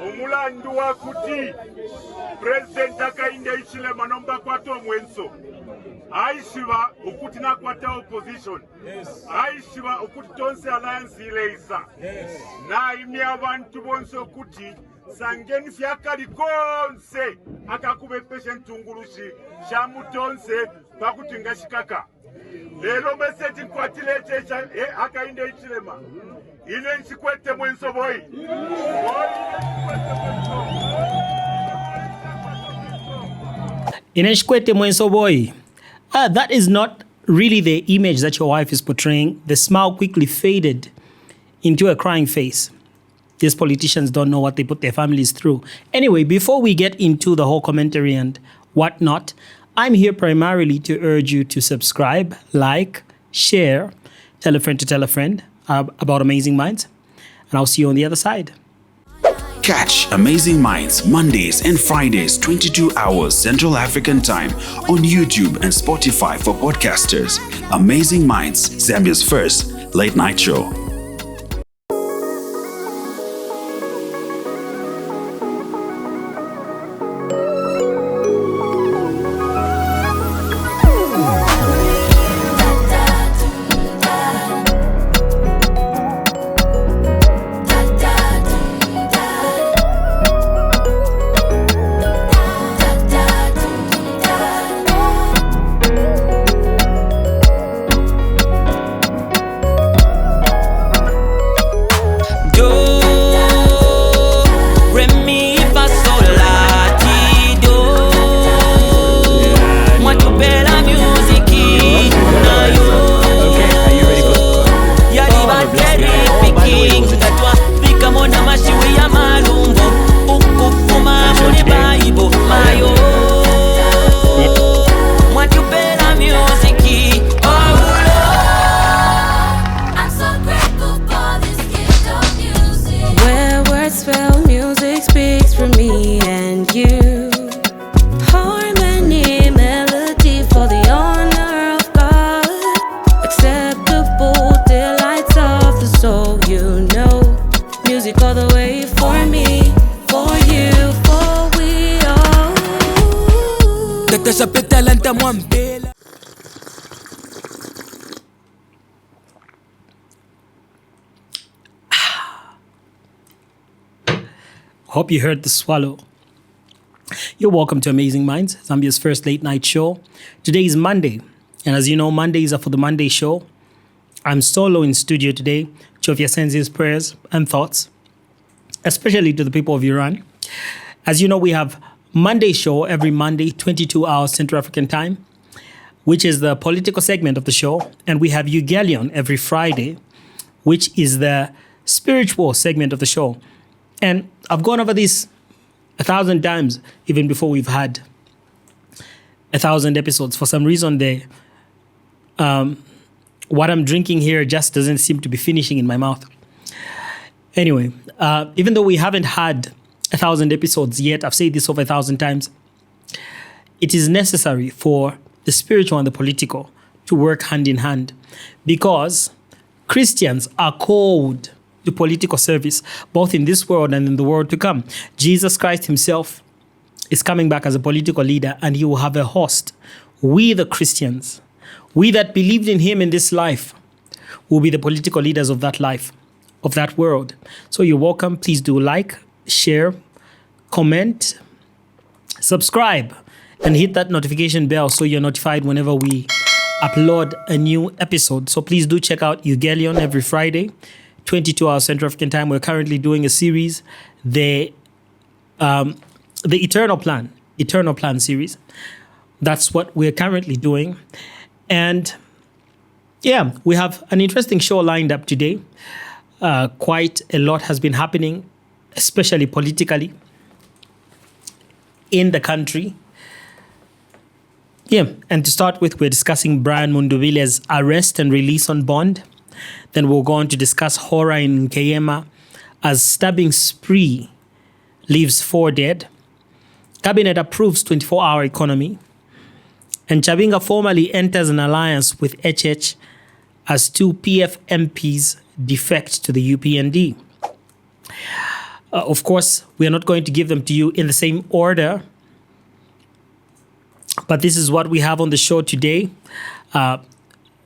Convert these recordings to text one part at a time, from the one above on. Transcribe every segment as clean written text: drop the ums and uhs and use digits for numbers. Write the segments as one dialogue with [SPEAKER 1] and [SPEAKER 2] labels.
[SPEAKER 1] omulandu wa kuti President Hakainde Hichilema nomba kwata omwenso aishiva okuti nakwata opposition aishiva okuti tonse alliance ileisa naimya abantu bonse okuti sangeni fyakali konse akakuba efeshe ntungulushi shamutonse pakuti ngashikaka lero meseji nkwatile echecha Hakainde Hichilema ine nchikwete mwenso boy
[SPEAKER 2] ine nchikwete mwenso boy. That is not really the image that your wife is portraying. The smile quickly faded into a crying face. These politicians don't know what they put their families through. Anyway, before we get into the whole commentary and whatnot, I'm here primarily to urge you to subscribe, like, share, tell a friend to tell a friend about Amazing Minds. And I'll see you on the other side.
[SPEAKER 3] Catch Amazing Minds Mondays and Fridays 22 hours Central African Time on YouTube and Spotify for podcasters. Amazing Minds, Zambia's first late night show.
[SPEAKER 2] Hope you heard the swallow. You're welcome to Amazing Minds, Zambia's first late night show. Today is Monday, and as you know, Mondays are for the Monday show. I'm solo in studio today. Chofia sends his prayers and thoughts, especially to the people of Iran. As you know, we have Monday show every Monday, 22 hours Central African Time, which is the political segment of the show. And we have Eugalion every Friday, which is the spiritual segment of the show. And I've gone over this 1,000 times, even before we've had 1,000 episodes. For some reason, what I'm drinking here just doesn't seem to be finishing in my mouth. Anyway, even though we haven't had 1,000 episodes yet, I've said this over 1,000 times, it is necessary for the spiritual and the political to work hand in hand, because Christians are called to political service, both in this world and in the world to come. Jesus Christ himself is coming back as a political leader, and he will have a host. We, the Christians, we that believed in him in this life, will be the political leaders of that life, of that world. So you're welcome. Please do like, share, comment, subscribe, and hit that notification bell so you're notified whenever we upload a new episode. So please do check out Eugalion every Friday, 22 hours Central African Time. We're currently doing a series, the Eternal Plan series. That's what we're currently doing. And yeah, we have an interesting show lined up today. Quite a lot has been happening, especially politically, in the country. Yeah, and to start with, we're discussing Brian Mundubile's arrest and release on bond. Then we'll go on to discuss horror in Nkeyema as stabbing spree leaves 4 dead. Cabinet approves 24-hour economy. And Chabinga formally enters an alliance with HH as 2 PF MPs defect to the UPND. Of course, we are not going to give them to you in the same order, but this is what we have on the show today.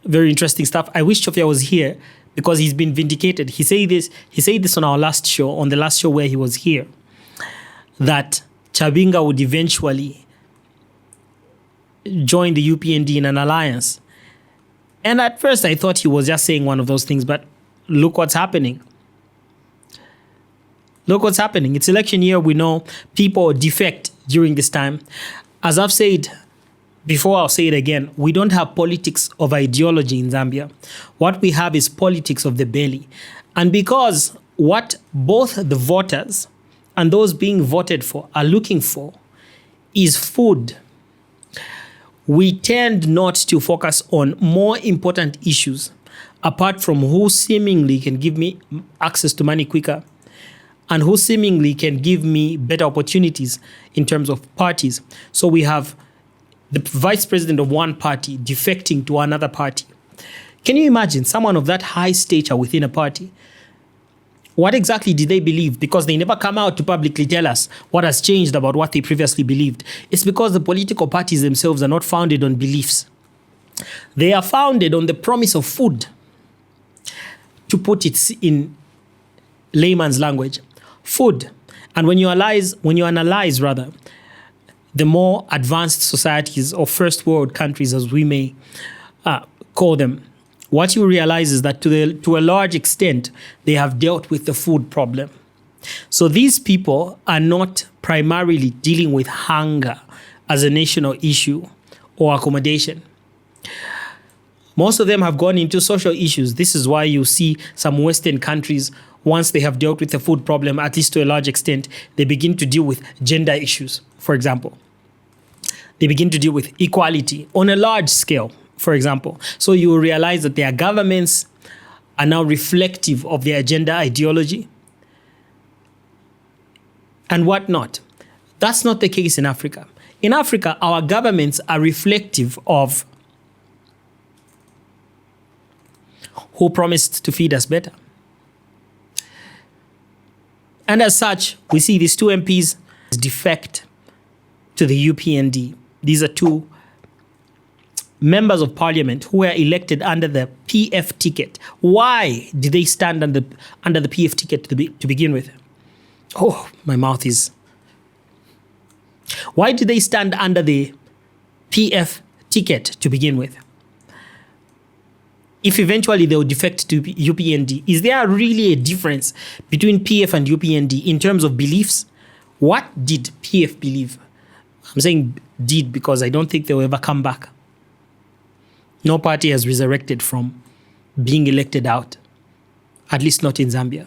[SPEAKER 2] Very interesting stuff. I wish Chofia was here because he's been vindicated. He said this on our last show, on the last show where he was here, that Chabinga would eventually join the UPND in an alliance. And at first I thought he was just saying one of those things, but look what's happening. Look what's happening. It's election year. We know people defect during this time. As I've said before, I'll say it again. We don't have politics of ideology in Zambia. What we have is politics of the belly. And because what both the voters and those being voted for are looking for is food, we tend not to focus on more important issues apart from who seemingly can give me access to money quicker and who seemingly can give me better opportunities in terms of parties. So we have the vice president of one party defecting to another party. Can you imagine someone of that high stature within a party? What exactly did they believe? Because they never come out to publicly tell us what has changed about what they previously believed. It's because the political parties themselves are not founded on beliefs. They are founded on the promise of food. To put it in layman's language, food. And when you analyze the more advanced societies or first world countries, as we may call them, what you realize is that to a large extent, they have dealt with the food problem. So these people are not primarily dealing with hunger as a national issue or accommodation. Most of them have gone into social issues. This is why you see some Western countries, once they have dealt with the food problem, at least to a large extent, they begin to deal with gender issues, for example. They begin to deal with equality on a large scale, for example. So you will realize that their governments are now reflective of their gender ideology and whatnot. That's not the case in Africa. In Africa, our governments are reflective of who promised to feed us better. And as such, we see these two MPs defect to the UPND. These are two members of parliament who were elected under the PF ticket. Why did they stand under the PF ticket to begin with? Oh, my mouth is... Why did they stand under the PF ticket to begin with? If eventually they will defect to UPND, is there really a difference between PF and UPND in terms of beliefs? What did PF believe? I'm saying did because I don't think they will ever come back. No party has resurrected from being elected out, at least not in Zambia.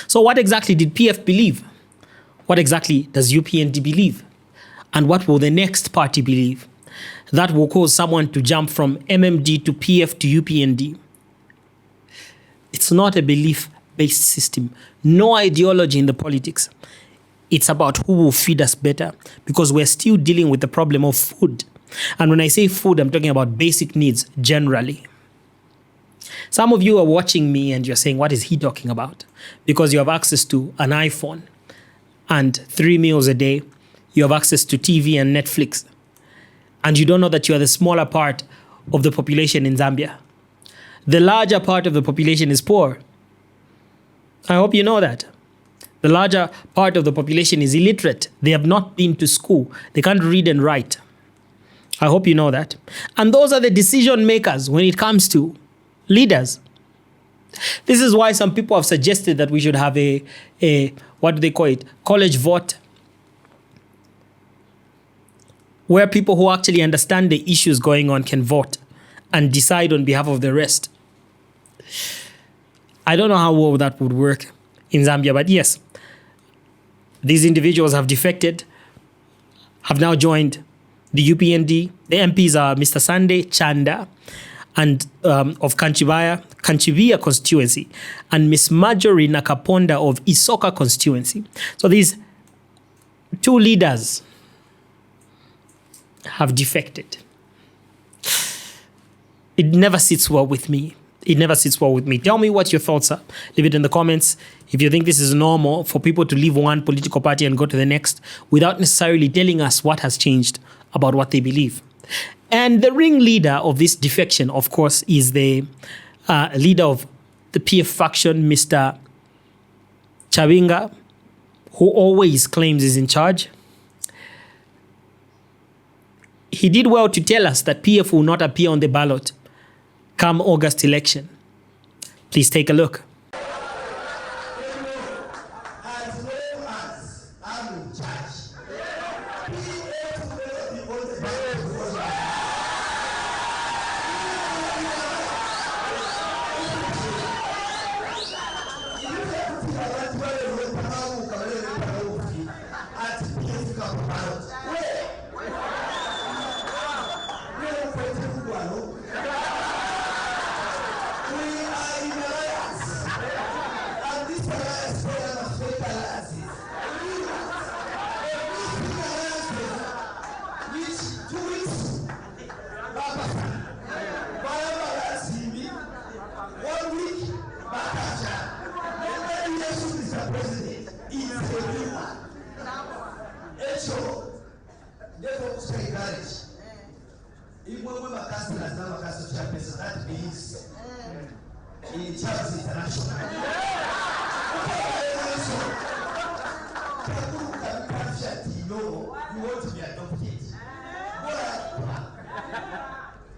[SPEAKER 2] So what exactly did PF believe? What exactly does UPND believe? And what will the next party believe? That will cause someone to jump from MMD to PF to UPND. It's not a belief-based system. No ideology in the politics. It's about who will feed us better because we're still dealing with the problem of food. And when I say food, I'm talking about basic needs generally. Some of you are watching me and you're saying, what is he talking about? Because you have access to an iPhone and 3 meals a day. You have access to TV and Netflix. And you don't know that you are the smaller part of the population in Zambia. The larger part of the population is poor. I hope you know that. The larger part of the population is illiterate. They have not been to school. They can't read and write. I hope you know that. And those are the decision makers when it comes to leaders. This is why some people have suggested that we should have a what do they call it? College vote. Where people who actually understand the issues going on can vote and decide on behalf of the rest. I don't know how well that would work in Zambia, but yes, these individuals have defected, have now joined the UPND. The MPs are Mr. Sunday Chanda and of Kanchivia constituency and Miss Marjorie Nakaponda of Isoka constituency. So these two leaders have defected. It never sits well with me. It never sits well with me. Tell me what your thoughts are. Leave it in the comments. If you think this is normal for people to leave one political party and go to the next without necessarily telling us what has changed about what they believe. And the ringleader of this defection, of course, is the leader of the PF faction, Mr. Chabinga, who always claims he's in charge. He did well to tell us that PF will not appear on the ballot come August election. Please take a look.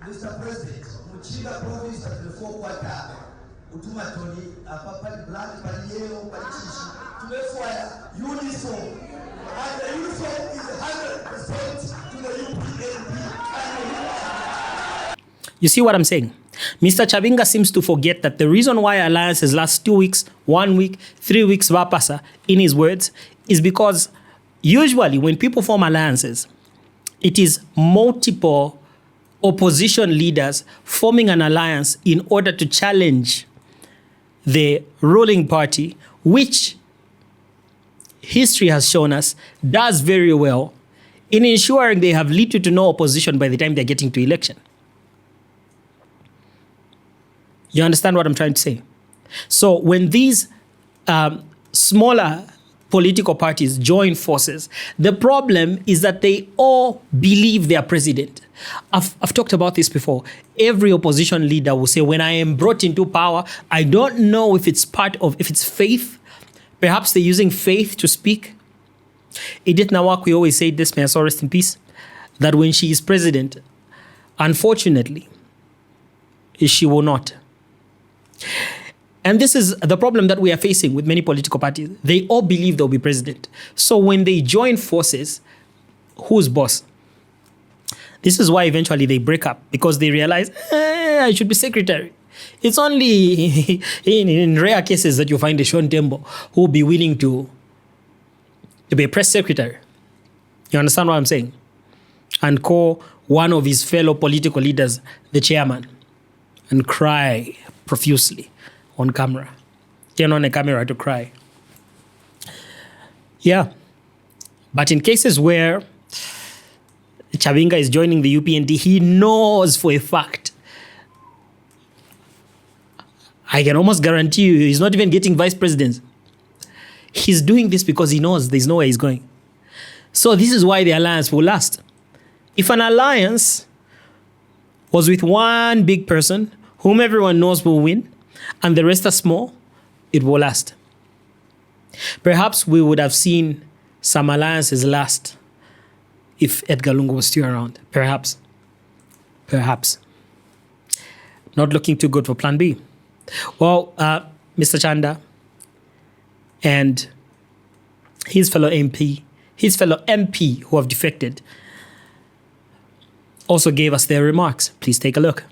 [SPEAKER 4] Mr. President, Muchinga province at the 4 quarter, Utuma Tony, Papa Black, Paliero, Palichishi, to the fire, uniform. And the uniform is 100% to the UPNP.
[SPEAKER 2] You see what I'm saying? Mr. Chabinga seems to forget that the reason why alliances last 2 weeks, 1 week, 3 weeks, vapasa, in his words, is because usually when people form alliances, it is multiple opposition leaders forming an alliance in order to challenge the ruling party, which history has shown us does very well in ensuring they have little to no opposition by the time they're getting to election. You understand what I'm trying to say? So when these smaller political parties join forces, the problem is that they all believe they are president. I've talked about this before. Every opposition leader will say, when I am brought into power, I don't know if it's if it's faith. Perhaps they're using faith to speak. Edith Nawakwi always said this, may I so rest in peace, that when she is president, unfortunately, she will not. And this is the problem that we are facing with many political parties. They all believe they'll be president. So when they join forces, who's boss? This is why eventually they break up, because they realize, I should be secretary. It's only in rare cases that you find a Sean Tembo who will be willing to be a press secretary. You understand what I'm saying? And call one of his fellow political leaders the chairman and cry profusely on camera. Turn on a camera to cry. Yeah. But in cases where Chabinga is joining the UPND, he knows for a fact, I can almost guarantee you, he's not even getting vice presidents. He's doing this because he knows there's nowhere he's going. So this is why the alliance will last. If an alliance was with one big person, whom everyone knows will win, and the rest are small, it will last. Perhaps we would have seen some alliances last if Edgar Lungu was still around. Perhaps. Perhaps. Not looking too good for Plan B. Well, Mr. Chanda and his fellow MP who have defected also gave us their remarks. Please take a look.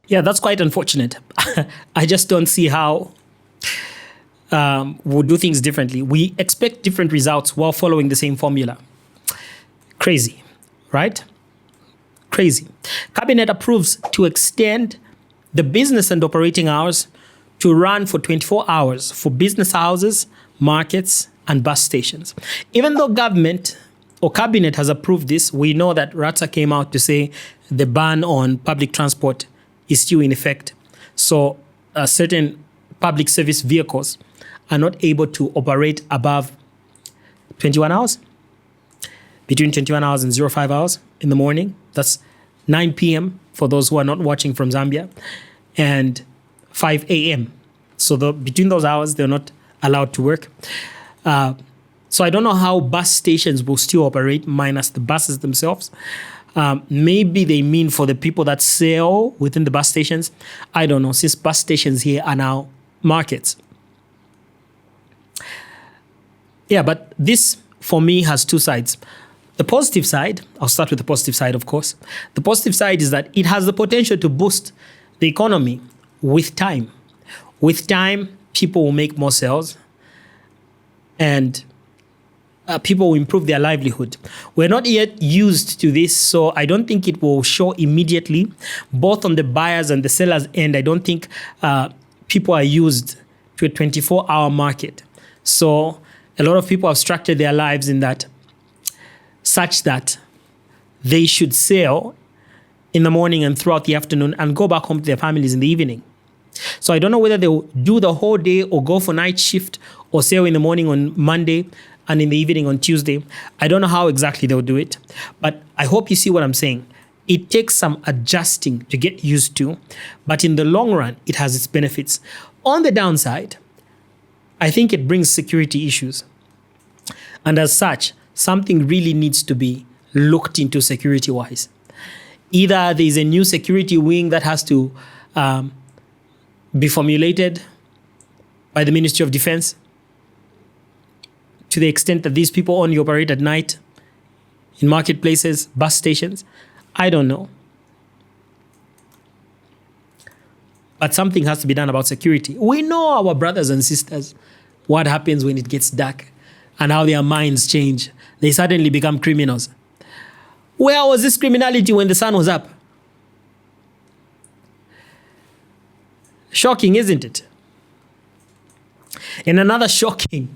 [SPEAKER 2] Yeah, that's quite unfortunate. I just don't see how we'll do things differently. We expect different results while following the same formula. Crazy, right? Crazy. Cabinet approves to extend the business and operating hours to run for 24 hours for business houses, markets, and bus stations. Even though government or cabinet has approved this, we know that Ratsa came out to say the ban on public transport is still in effect. So certain public service vehicles are not able to operate above 21 hours, between 21 hours and 05 hours in the morning. That's 9 p.m. for those who are not watching from Zambia, and 5 a.m. So between those hours, they're not allowed to work. So I don't know how bus stations will still operate minus the buses themselves. Maybe they mean for the people that sell within the bus stations. I don't know, since bus stations here are now markets. Yeah, but this, for me, has two sides. The positive side, I'll start with the positive side, of course. The positive side is that it has the potential to boost the economy with time. With time, people will make more sales and people will improve their livelihood. We're not yet used to this, so I don't think it will show immediately, both on the buyers and the sellers end. I don't think people are used to a 24-hour market. So a lot of people have structured their lives in that, such that they should sell in the morning and throughout the afternoon and go back home to their families in the evening. So I don't know whether they'll do the whole day or go for night shift or sell in the morning on Monday and in the evening on Tuesday. I don't know how exactly they'll do it, but I hope you see what I'm saying. It takes some adjusting to get used to, but in the long run, it has its benefits. On the downside, I think it brings security issues. And as such, something really needs to be looked into security-wise. Either there's a new security wing that has to be formulated by the Ministry of Defense to the extent that these people only operate at night in marketplaces, bus stations. I don't know. But something has to be done about security. We know our brothers and sisters, what happens when it gets dark and how their minds change. They suddenly become criminals. Where was this criminality when the sun was up? Shocking, isn't it? In another shocking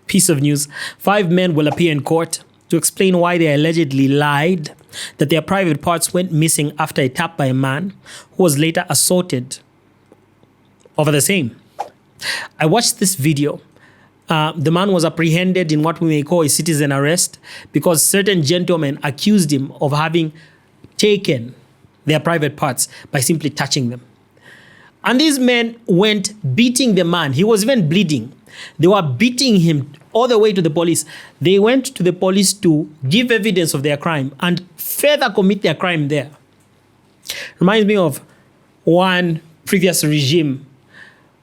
[SPEAKER 2] piece of news, 5 men will appear in court to explain why they allegedly lied that their private parts went missing after a tap by a man who was later assaulted over the same. I watched this video. The man was apprehended in what we may call a citizen arrest because certain gentlemen accused him of having taken their private parts by simply touching them. And these men went beating the man. He was even bleeding. They were beating him all the way to the police. They went to the police to give evidence of their crime and further commit their crime there. Reminds me of one previous regime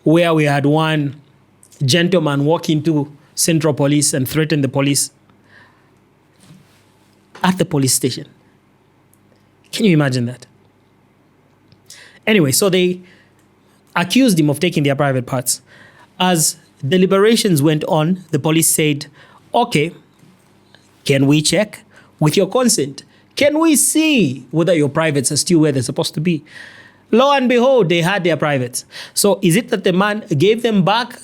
[SPEAKER 2] where we had one gentleman walk into Central Police and threaten the police at the police station. Can you imagine that? Anyway, so they accused him of taking their private parts. As deliberations went on, the police said, okay, can we check with your consent? Can we see whether your privates are still where they're supposed to be? Lo and behold, they had their privates. So is it that the man gave them back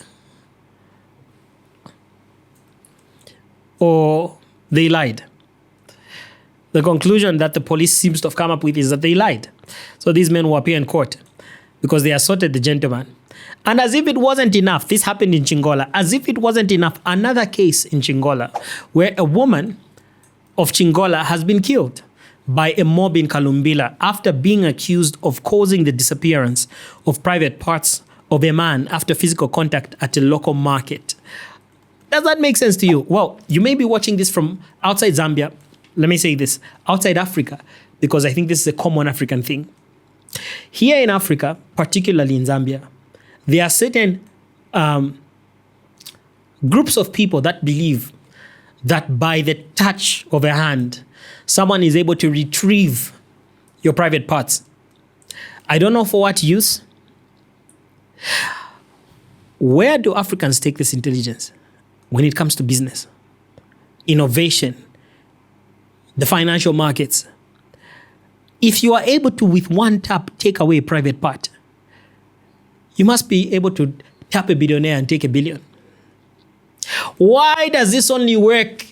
[SPEAKER 2] or they lied? The conclusion that the police seems to have come up with is that they lied. So these men will appear in court because they assaulted the gentleman. And as if it wasn't enough, this happened in Chingola. As if it wasn't enough, another case in Chingola where a woman of Chingola has been killed by a mob in Kalumbila after being accused of causing the disappearance of private parts of a man after physical contact at a local market. Does that make sense to you? Well, you may be watching this from outside Zambia. Let me say this, outside Africa, because I think this is a common African thing. Here in Africa, particularly in Zambia, there are certain groups of people that believe that by the touch of a hand, someone is able to retrieve your private parts. I don't know for what use. Where do Africans take this intelligence when it comes to business, innovation, the financial markets? If you are able to, with one tap, take away a private part, you must be able to tap a billionaire and take a billion. Why does this only work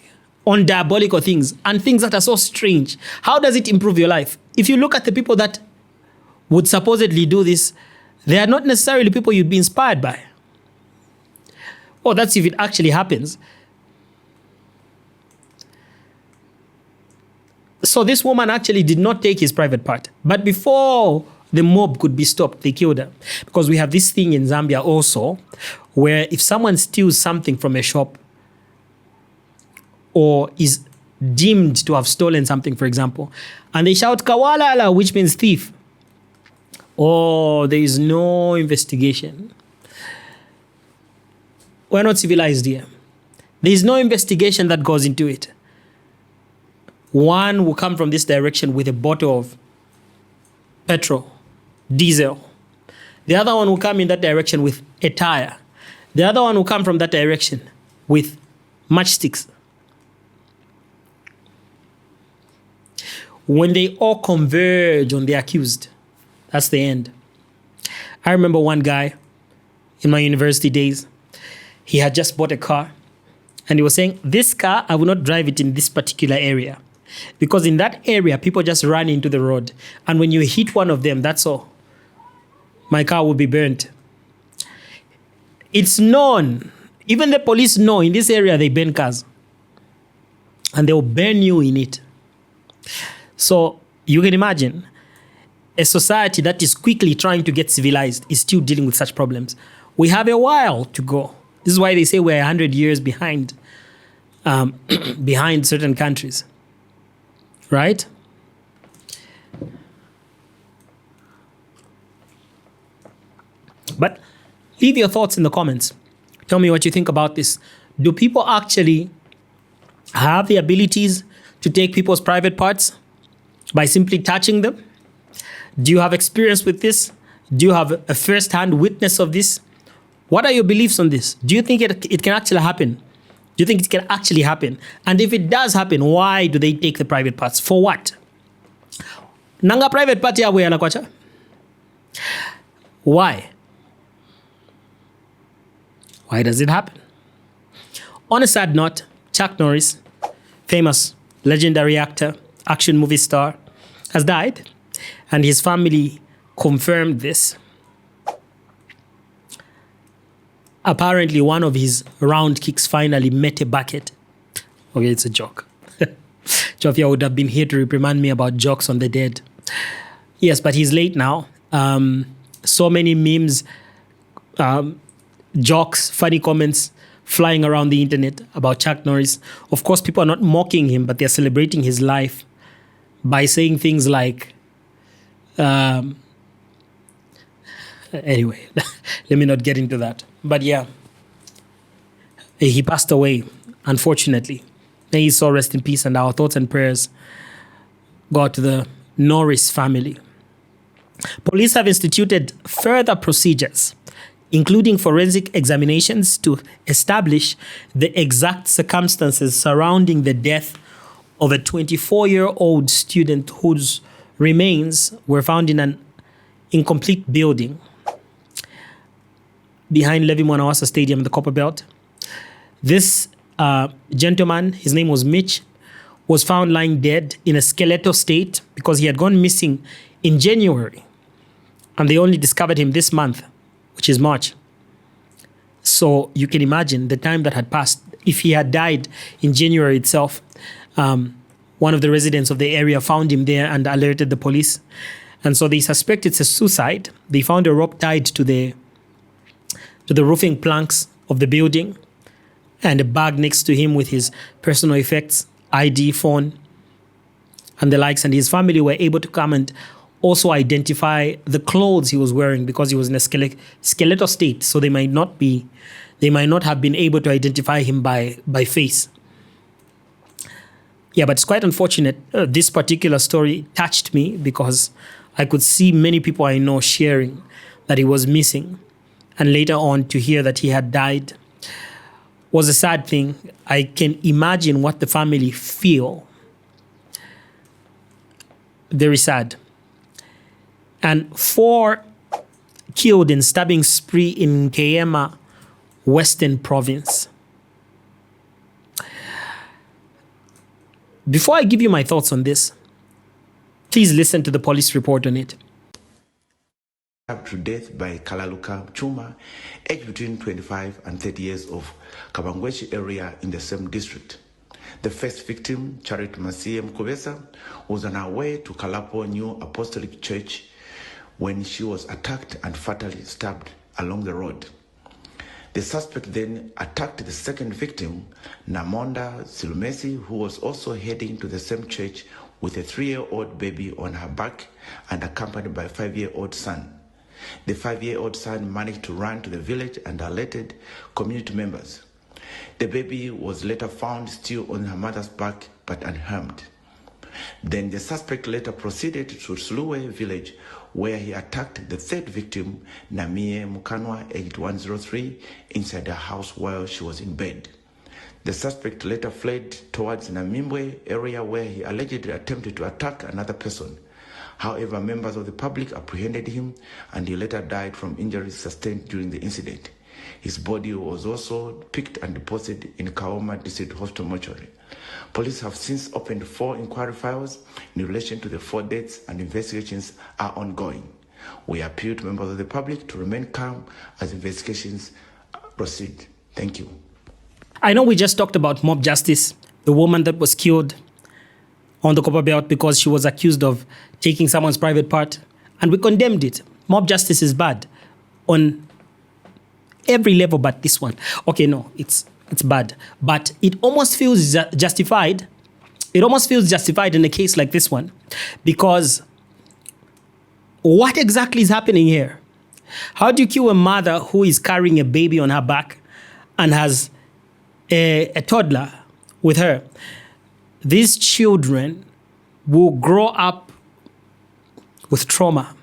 [SPEAKER 2] on diabolical things and things that are so strange? How does it improve your life? If you look at the people that would supposedly do this, they are not necessarily people you'd be inspired by. Oh, that's if it actually happens. So this woman actually did not take his private part. But before the mob could be stopped, they killed her. Because we have this thing in Zambia also, where if someone steals something from a shop or is deemed to have stolen something, for example, and they shout "Kawalala," which means thief, or there is no investigation. We're not civilized here. There is no investigation that goes into it. One will come from this direction with a bottle of petrol, diesel. The other one will come in that direction with a tire. The other one will come from that direction with matchsticks. When they all converge on the accused, that's the end. I remember one guy in my university days, he had just bought a car and he was saying, this car, I will not drive it in this particular area because in that area, people just run into the road. And when you hit one of them, that's all. My car will be burnt. It's known. Even the police know in this area, they burn cars. And they will burn you in it. So you can imagine a society that is quickly trying to get civilized is still dealing with such problems. We have a while to go. This is why they say we're 100 years behind, behind certain countries, right? But leave your thoughts in the comments. Tell me what you think about this. Do people actually have the abilities to take people's private parts by simply touching them? Do you have experience with this? Do you have a first-hand witness of this? What are your beliefs on this? Do you think it can actually happen? Do you think it can actually happen? And if it does happen, why do they take the private parts? For what? Nanga private party yawe yanakwacha? Why? Why does it happen? On a sad note, Chuck Norris, famous legendary actor, action movie star, has died, and his family confirmed this. Apparently, one of his round kicks finally met a bucket. Okay, it's a joke. Jofia would have been here to reprimand me about jokes on the dead. Yes, but he's late now. So many memes, jokes, funny comments flying around the internet about Chuck Norris. Of course, people are not mocking him, but they're celebrating his life by saying things like, anyway, let me not get into that. But yeah, he passed away, unfortunately. May his soul rest in peace, and our thoughts and prayers go out to the Norris family. Police have instituted further procedures, including forensic examinations to establish the exact circumstances surrounding the death of a 24-year-old student whose remains were found in an incomplete building behind Levi Mwanawasa Stadium in the Copperbelt. This gentleman, his name was Mitch, was found lying dead in a skeletal state because he had gone missing in January. And they only discovered him this month, which is March. So you can imagine the time that had passed. If he had died in January itself, one of the residents of the area found him there and alerted the police. And so they suspect it's a suicide. They found a rope tied to the roofing planks of the building and a bag next to him with his personal effects, ID, phone, and the likes. And his family were able to come and also identify the clothes he was wearing because he was in a skeletal state. So they might not have been able to identify him by face. Yeah, but it's quite unfortunate. This particular story touched me because I could see many people I know sharing that he was missing. And later on to hear that he had died was a sad thing. I can imagine what the family feel. Very sad. And 4 killed in stabbing spree in Kayema, Western Province. Before I give you my thoughts on this, please listen to the police report on it.
[SPEAKER 5] Stabbed to death by Kalaluka Chuma, aged between 25 and 30 years of Kabangwechi area in the same district. The first victim, Charity Masiem Kubesa, was on her way to Kalapo New Apostolic Church when she was attacked and fatally stabbed along the road. The suspect then attacked the second victim, Namonda Silumesi, who was also heading to the same church with a 3-year-old baby on her back and accompanied by a 5-year-old son. The 5-year-old son managed to run to the village and alerted community members. The baby was later found still on her mother's back but unharmed. Then the suspect later proceeded to Suluwe village where he attacked the third victim, Namie Mukanwa, aged 103, inside her house while she was in bed. The suspect later fled towards Namimbwe area where he allegedly attempted to attack another person. However, members of the public apprehended him and he later died from injuries sustained during the incident. His body was also picked and deposited in Kaoma District Hospital mortuary. Police have since opened 4 inquiry files in relation to the 4 deaths and investigations are ongoing. We appeal to members of the public to remain calm as investigations proceed. Thank you.
[SPEAKER 2] I know we just talked about mob justice, the woman that was killed on the Copper Belt because she was accused of taking someone's private part, and we condemned it. Mob justice is bad on every level but this one. Okay, no, it's bad. But it almost feels justified. It almost feels justified in a case like this one because what exactly is happening here? How do you kill a mother who is carrying a baby on her back and has a toddler with her? These children will grow up with trauma.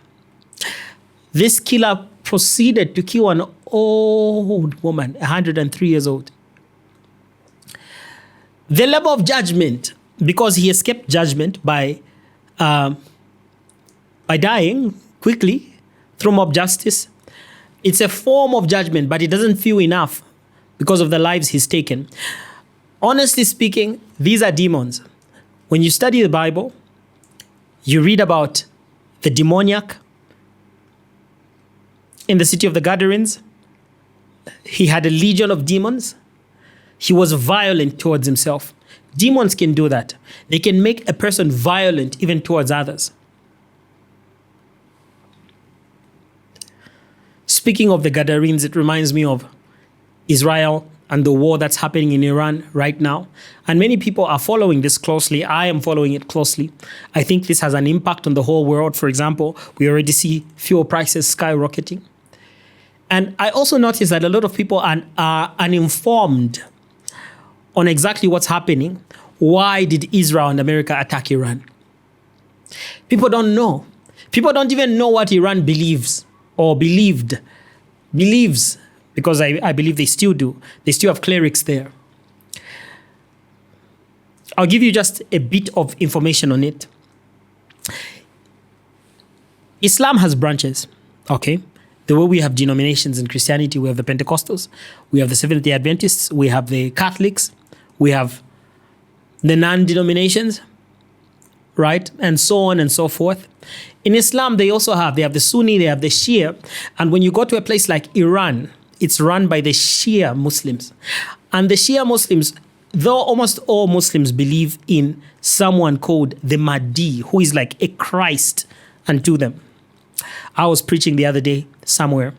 [SPEAKER 2] This killer proceeded to kill an old woman, 103 years old. The level of judgment, because he escaped judgment by dying quickly through mob justice, it's a form of judgment, but it doesn't feel enough because of the lives he's taken. Honestly speaking, these are demons. When you study the Bible, you read about the demoniac in the city of the Gadarenes. He had a legion of demons. He was violent towards himself. Demons can do that. They can make a person violent even towards others. Speaking of the Gadarenes, it reminds me of Israel and the war that's happening in Iran right now. And many people are following this closely. I am following it closely. I think this has an impact on the whole world. For example, we already see fuel prices skyrocketing. And I also noticed that a lot of people are uninformed on exactly what's happening. Why did Israel and America attack Iran? People don't know. People don't even know what Iran believes or believes, because I believe they still do. They still have clerics there. I'll give you just a bit of information on it. Islam has branches, okay? The way we have denominations in Christianity, we have the Pentecostals, we have the Seventh-day Adventists, we have the Catholics, we have the non-denominations, right? And so on and so forth. In Islam, they have the Sunni, they have the Shia. And when you go to a place like Iran, it's run by the Shia Muslims. And the Shia Muslims, though almost all Muslims believe in someone called the Mahdi, who is like a Christ unto them. I was preaching the other day somewhere,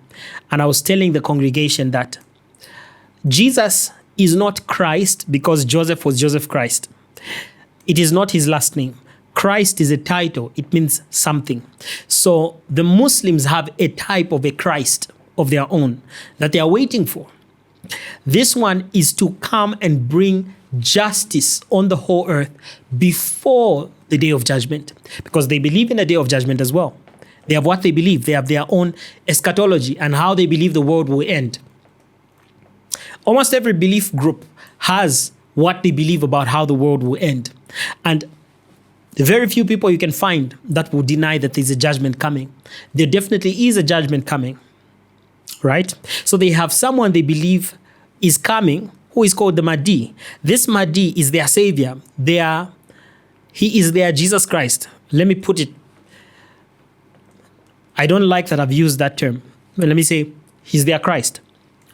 [SPEAKER 2] and I was telling the congregation that Jesus is not Christ because Joseph was Joseph Christ. It is not his last name. Christ is a title, it means something. So the Muslims have a type of a Christ of their own that they are waiting for. This one is to come and bring justice on the whole earth before the day of judgment, because they believe in the day of judgment as well. They have what they believe. They have their own eschatology and how they believe the world will end. Almost every belief group has what they believe about how the world will end. And very few people you can find that will deny that there's a judgment coming. There definitely is a judgment coming, right? So they have someone they believe is coming who is called the Mahdi. This Mahdi is their savior. He is their Jesus Christ. Let me put it. I don't like that I've used that term. But let me say he's their Christ.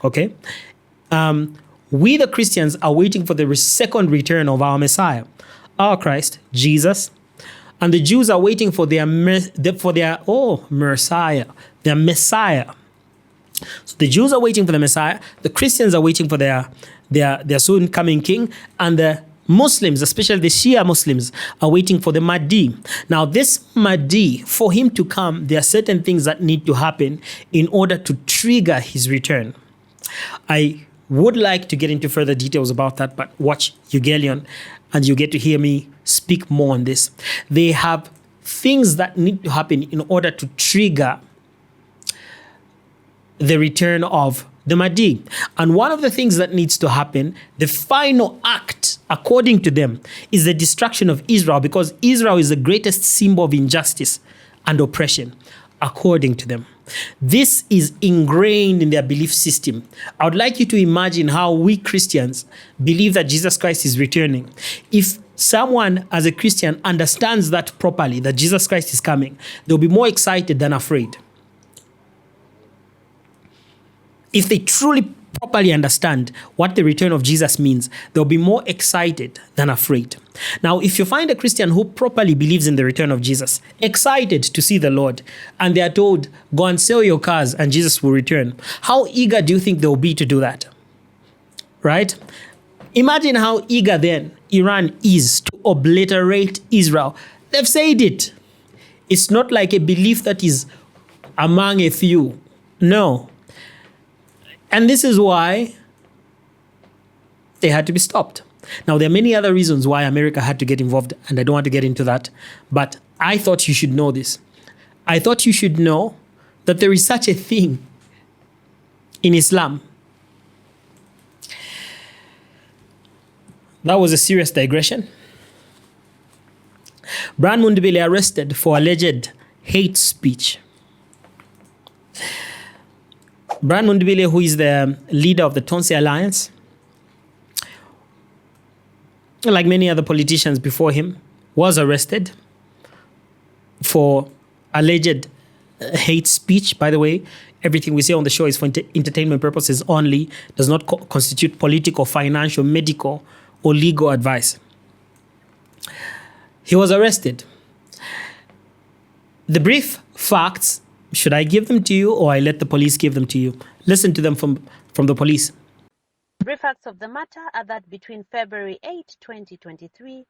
[SPEAKER 2] Okay? We the Christians are waiting for the second return of our Messiah, our Christ, Jesus. And the Jews are waiting for their Messiah. So the Jews are waiting for the Messiah. The Christians are waiting for their soon coming king. And the Muslims, especially the Shia Muslims, are waiting for the Mahdi. Now, this Mahdi, for him to come, there are certain things that need to happen in order to trigger his return. I would like to get into further details about that, but watch Ugelion and you get to hear me speak more on this. They have things that need to happen in order to trigger the return of the Mahdi. And one of the things that needs to happen, the final act, according to them, is the destruction of Israel, because Israel is the greatest symbol of injustice and oppression, according to them. This is ingrained in their belief system. I would like you to imagine how we Christians believe that Jesus Christ is returning. If someone as a Christian understands that properly, that Jesus Christ is coming, they'll be more excited than afraid. If they truly properly understand what the return of Jesus means, they'll be more excited than afraid. Now, if you find a Christian who properly believes in the return of Jesus, excited to see the Lord, and they are told, go and sell your cars and Jesus will return, how eager do you think they'll be to do that? Right? Imagine how eager then Iran is to obliterate Israel. They've said it. It's not like a belief that is among a few. No. And this is why they had to be stopped. Now, there are many other reasons why America had to get involved, and I don't want to get into that, but I thought you should know this. I thought you should know that there is such a thing in Islam. That was a serious digression. Brian Mundubile arrested for alleged hate speech. Brian Mundubile, who is the leader of the Tonse Alliance, like many other politicians before him, was arrested for alleged hate speech. By the way, everything we say on the show is for entertainment purposes only, does not constitute political, financial, medical, or legal advice. He was arrested. The brief facts, should I give them to you or I let the police give them to you? Listen to them from the police.
[SPEAKER 6] Brief facts of the matter are that between February 8, 2023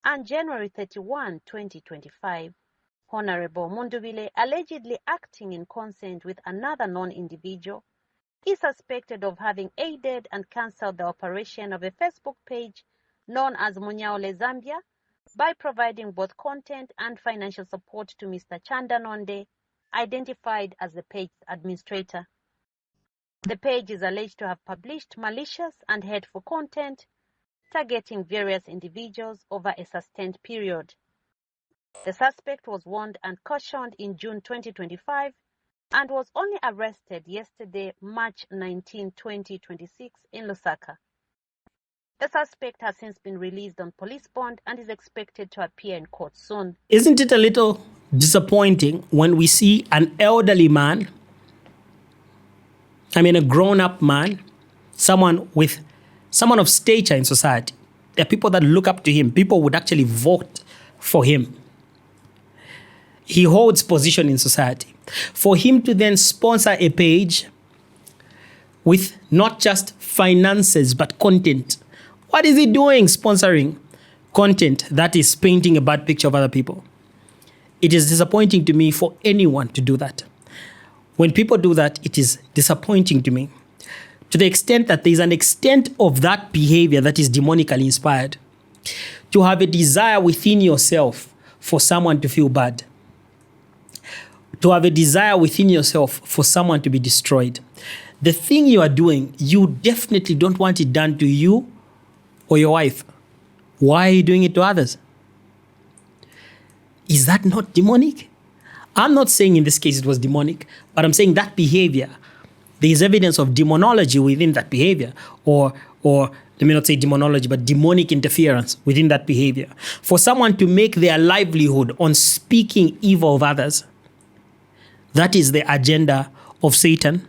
[SPEAKER 6] and January 31, 2025, Honorable Mundubile, allegedly acting in consent with another non-individual, is suspected of having aided and cancelled the operation of a Facebook page known as Mundubile Zambia by providing both content and financial support to Mr. Chandanonde, identified as the page's administrator. The page is alleged to have published malicious and hateful content targeting various individuals over a sustained period. The suspect was warned and cautioned in June 2025 and was only arrested yesterday, March 19, 2026 in Lusaka. The suspect has since been released on police bond and is expected to appear in court soon.
[SPEAKER 2] Isn't it a little disappointing when we see an elderly man, a grown-up man, someone of stature in society? There are people that look up to him. People would actually vote for him. He holds position in society. For him to then sponsor a page with not just finances but content. What is he doing sponsoring content that is painting a bad picture of other people. It is disappointing to me for anyone to do that. When people do that, it is disappointing to me, to the extent that there is an extent of that behavior that is demonically inspired. To have a desire within yourself for someone to feel bad. To have a desire within yourself for someone to be destroyed. The thing you are doing, you definitely don't want it done to you or your wife. Why are you doing it to others? Is that not demonic? I'm not saying in this case it was demonic, but I'm saying that behavior, there is evidence of demonology within that behavior, or let me not say demonology, but demonic interference within that behavior. For someone to make their livelihood on speaking evil of others, that is the agenda of Satan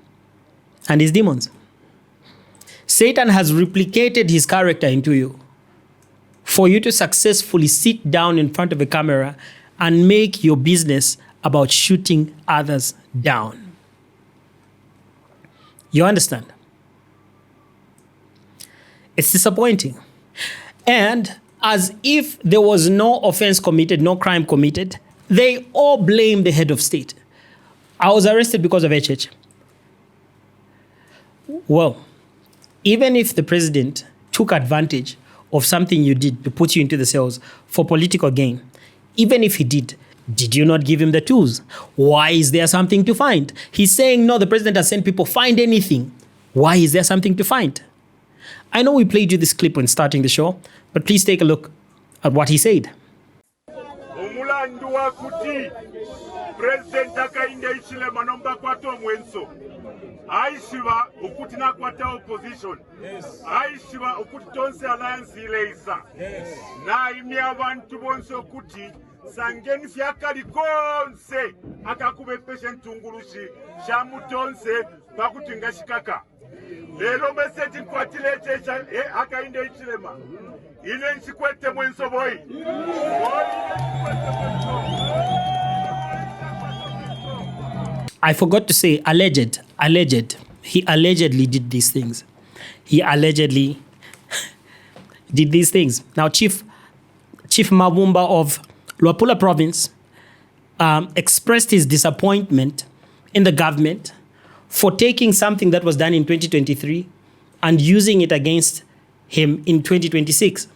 [SPEAKER 2] and his demons. Satan has replicated his character into you for you to successfully sit down in front of a camera and make your business about shooting others down. You understand? It's disappointing. And as if there was no offense committed, no crime committed, they all blame the head of state. I was arrested because of HH. Well, even if the president took advantage of something you did to put you into the cells for political gain, even if he did you not give him the tools? Why is there something to find? He's saying, no, the president has sent people, find anything. Why is there something to find? I know we played you this clip when starting the show, but please take a look at what he said.
[SPEAKER 1] Omulandu wa kuti President akainde ichile manomba kwato mwenso. Aishiva ukuti na kwata opposition. Aishiva ukuti tonse alliance ileisa. Na imi abantu bonse okuti sangeni fyakali konse akakube patient tungulushi shamutonse pakuti ngashikaka. Lelo message kwatile checha akainde ichilema. Ile nchikwete mwenso boy.
[SPEAKER 2] I forgot to say alleged. He allegedly did these things. He allegedly did these things. Now, Chief Mabumba of Luapula province expressed his disappointment in the government for taking something that was done in 2023 and using it against him in 2026.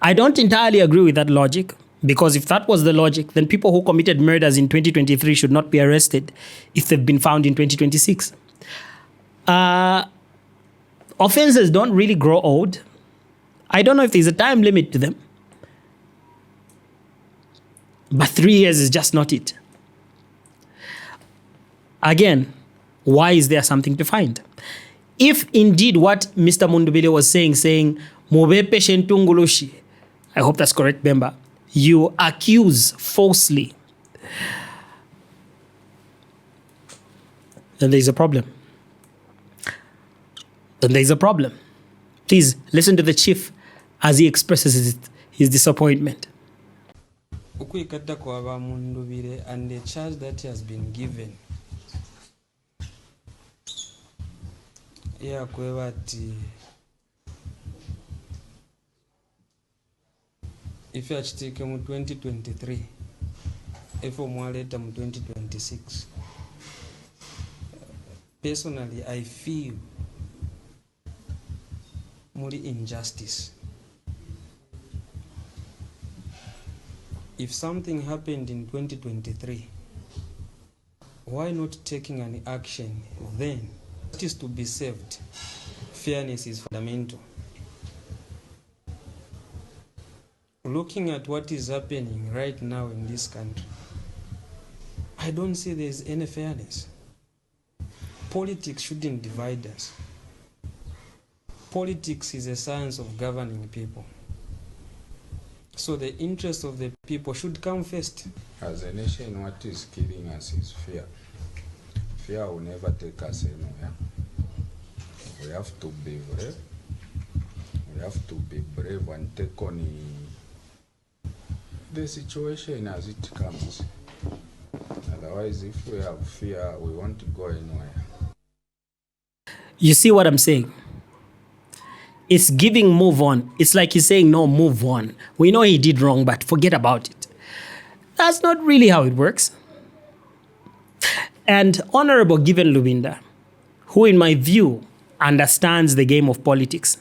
[SPEAKER 2] I don't entirely agree with that logic, because if that was the logic, then people who committed murders in 2023 should not be arrested if they've been found in 2026. Offenses don't really grow old. I don't know if there's a time limit to them, but 3 years is just not it. Again, why is there something to find? If indeed what Mr. Mundubile was saying, Mobepe Shentungulushi, I hope that's correct, Bemba, you accuse falsely, then there's a problem. Please listen to the chief as he expresses his disappointment.
[SPEAKER 7] Ukwikata kwa Mundubile and the charge that has been given. Yeah, kwebati if you take mu 2023, if more later mu 2026. Personally, I feel more injustice. If something happened in 2023, why not taking an action then? It is to be saved. Fairness is fundamental. Looking at what is happening right now in this country, I don't see there's any fairness. Politics shouldn't divide us. Politics is a science of governing people. So the interests of the people should come first.
[SPEAKER 8] As a nation, what is killing us is fear. Fear will never take us anywhere. We have to be brave. We have to be brave and take on the situation as it comes. Otherwise, if we have fear, we won't go anywhere.
[SPEAKER 2] You see what I'm saying? It's giving move on. It's like he's saying, no, move on. We know he did wrong, but forget about it. That's not really how it works. And Honorable Given Lubinda, who in my view understands the game of politics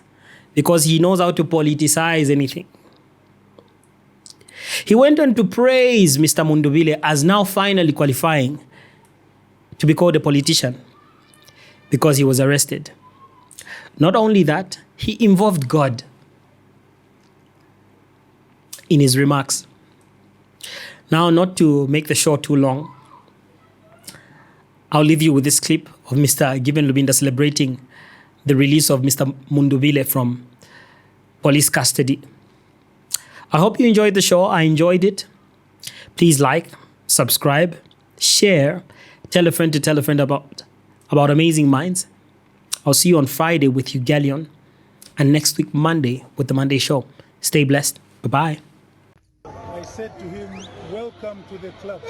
[SPEAKER 2] because he knows how to politicize anything. He went on to praise Mr. Mundubile as now finally qualifying to be called a politician because he was arrested. Not only that, he involved God in his remarks. Now, not to make the show too long, I'll leave you with this clip of Mr. Given Lubinda celebrating the release of Mr. Mundubile from police custody. I hope you enjoyed the show. I enjoyed it. Please like, subscribe, share, tell a friend to tell a friend about Amazing Minds. I'll see you on Friday with Ugalion and next week Monday with the Monday Show. Stay blessed. Bye-bye.
[SPEAKER 9] I said to him, welcome to the club.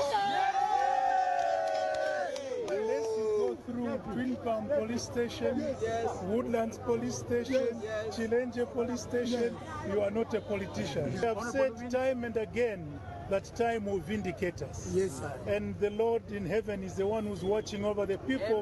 [SPEAKER 9] Unless you go through Twin Palm Police Station, Woodlands Police Station, Chilenge Police Station, you are not a politician. We have said time and again that time will vindicate us. Yes, sir. And the Lord in heaven is the one who's watching over the people.